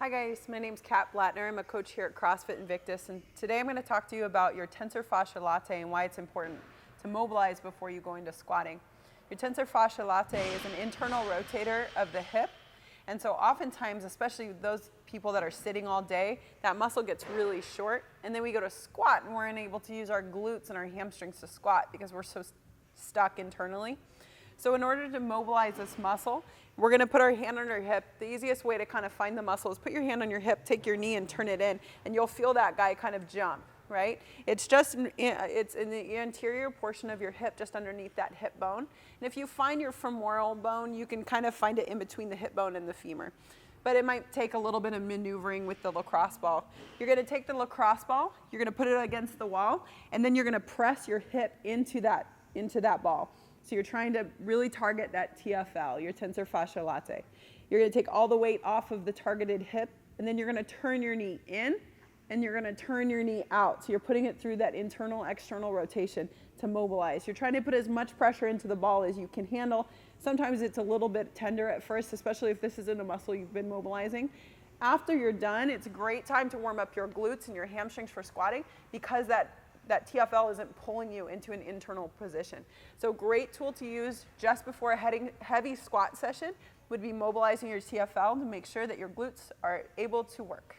Hi guys, my name's Kat Blattner. I'm a coach here at CrossFit Invictus, and today I'm going to talk to you about your tensor fascia latte and why it's important to mobilize before you go into squatting. Your tensor fascia latte is an internal rotator of the hip, and so oftentimes, especially those people that are sitting all day, that muscle gets really short, and then we go to squat and we're unable to use our glutes and our hamstrings to squat because we're so stuck internally. So in order to mobilize this muscle, we're going to put our hand on our hip. The easiest way to kind of find the muscle is put your hand on your hip, take your knee and turn it in, and you'll feel that guy kind of jump, right? It's in the anterior portion of your hip, just underneath that hip bone. And if you find your femoral bone, you can kind of find it in between the hip bone and the femur. But it might take a little bit of maneuvering with the lacrosse ball. You're going to take the lacrosse ball, you're going to put it against the wall, and then you're going to press your hip into that ball. So you're trying to really target that TFL, your tensor fascia latte. You're going to take all the weight off of the targeted hip, and then you're going to turn your knee in, and you're going to turn your knee out. So you're putting it through that internal, external rotation to mobilize. You're trying to put as much pressure into the ball as you can handle. Sometimes it's a little bit tender at first, especially if this isn't a muscle you've been mobilizing. After you're done, it's a great time to warm up your glutes and your hamstrings for squatting because that TFL isn't pulling you into an internal position. So great tool to use just before a heavy squat session would be mobilizing your TFL to make sure that your glutes are able to work.